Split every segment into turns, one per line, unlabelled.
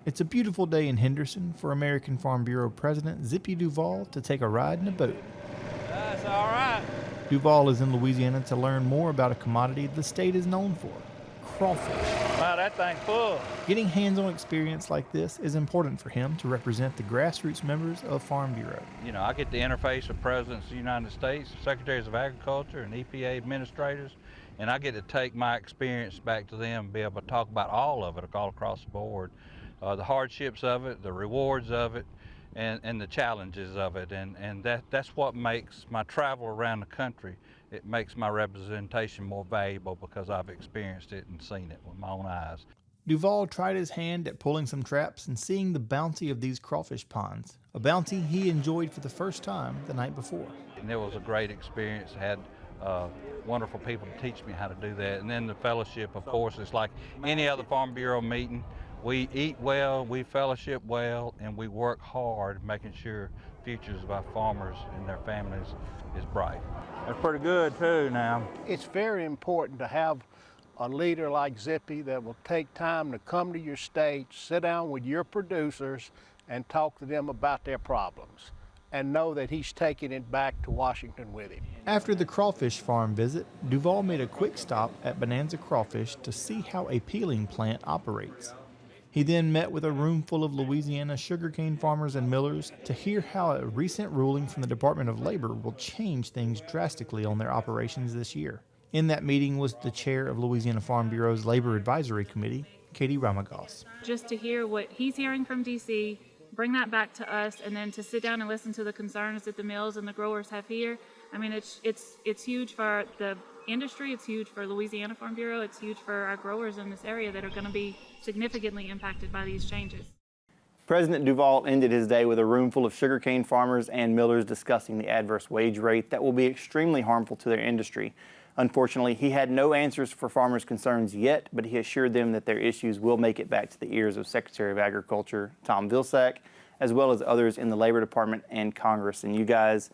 It's a beautiful day in Henderson for American Farm Bureau President Zippy Duvall to take a ride in a boat.
That's all right.
Duvall is in Louisiana to learn more about a commodity the state is known for, crawfish.
Wow, that thing's full.
Getting hands-on experience like this is important for him to represent the grassroots members of Farm Bureau.
You know, I get to interface with presidents of the United States, secretaries of agriculture, and EPA administrators, and I get to take my experience back to them and be able to talk about all of it all across the board. The hardships of it, the rewards of it, and the challenges of it, and that's what makes my travel around the country, it makes my representation more valuable because I've experienced it and seen it with my own eyes.
Duvall tried his hand at pulling some traps and seeing the bounty of these crawfish ponds, a bounty he enjoyed for the first time the night before.
And it was a great experience. I had wonderful people to teach me how to do that. And then the fellowship, of course, is like any other Farm Bureau meeting. We eat well, we fellowship well, and we work hard making sure futures of our farmers and their families is bright. That's pretty good too now.
It's very important to have a leader like Zippy that will take time to come to your state, sit down with your producers and talk to them about their problems, and know that he's taking it back to Washington with him.
After the crawfish farm visit, Duvall made a quick stop at Bonanza Crawfish to see how a peeling plant operates. He then met with a room full of Louisiana sugarcane farmers and millers to hear how a recent ruling from the Department of Labor will change things drastically on their operations this year. In that meeting was the chair of Louisiana Farm Bureau's Labor Advisory Committee, Katie Ramagos.
Just to hear what he's hearing from D.C., bring that back to us, and then to sit down and listen to the concerns that the mills and the growers have here. I mean, it's huge for the industry, it's huge for Louisiana Farm Bureau, it's huge for our growers in this area that are going to be significantly impacted by these changes.
President Duvall ended his day with a room full of sugarcane farmers and millers discussing the adverse wage rate that will be extremely harmful to their industry. Unfortunately, he had no answers for farmers' concerns yet, but he assured them that their issues will make it back to the ears of Secretary of Agriculture Tom Vilsack, as well as others in the Labor Department and Congress. And you guys,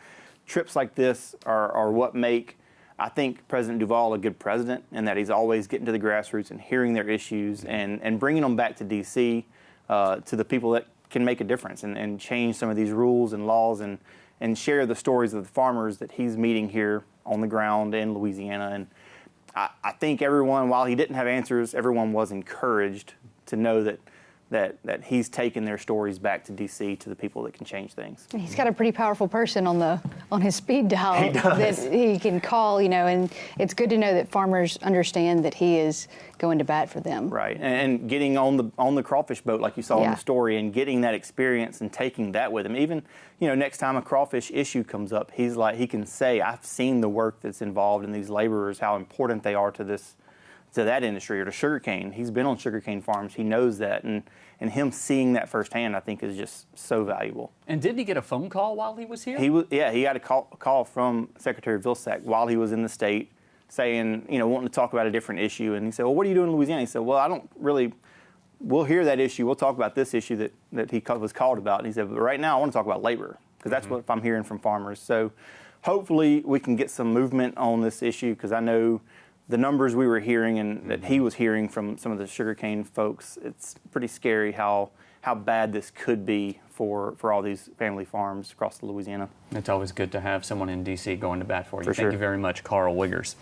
trips like this are what make, I think, President Duvall a good president, and that he's always getting to the grassroots and hearing their issues and bringing them back to D.C. To the people that can make a difference and change some of these rules and laws and share the stories of the farmers that he's meeting here on the ground in Louisiana. And I think everyone, while he didn't have answers, everyone was encouraged to know that he's taken their stories back to D.C. to the people that can change things.
He's got a pretty powerful person on his speed dial
He does.
that he can call, and it's good to know that farmers understand that he is going to bat for them.
Right, and getting on the crawfish boat like you saw in the story, and getting that experience and taking that with him. Even, next time a crawfish issue comes up, he can say, I've seen the work that's involved in these laborers, how important they are to that industry or to sugarcane. He's been on sugarcane farms. He knows that, and him seeing that firsthand, I think, is just so valuable.
And didn't he get a phone call while he was here?
He got a call from Secretary Vilsack while he was in the state, saying, wanting to talk about a different issue. And he said, well, what are you doing in Louisiana? He said, well, we'll hear that issue. We'll talk about this issue that he was called about. And he said, but right now I want to talk about labor, because that's what I'm hearing from farmers. So hopefully we can get some movement on this issue, because I know the numbers we were hearing and that he was hearing from some of the sugarcane folks, it's pretty scary how bad this could be for all these family farms across Louisiana.
It's always good to have someone in D.C. going to bat for you.
For
Thank
sure.
you very much, Karl Wiggers.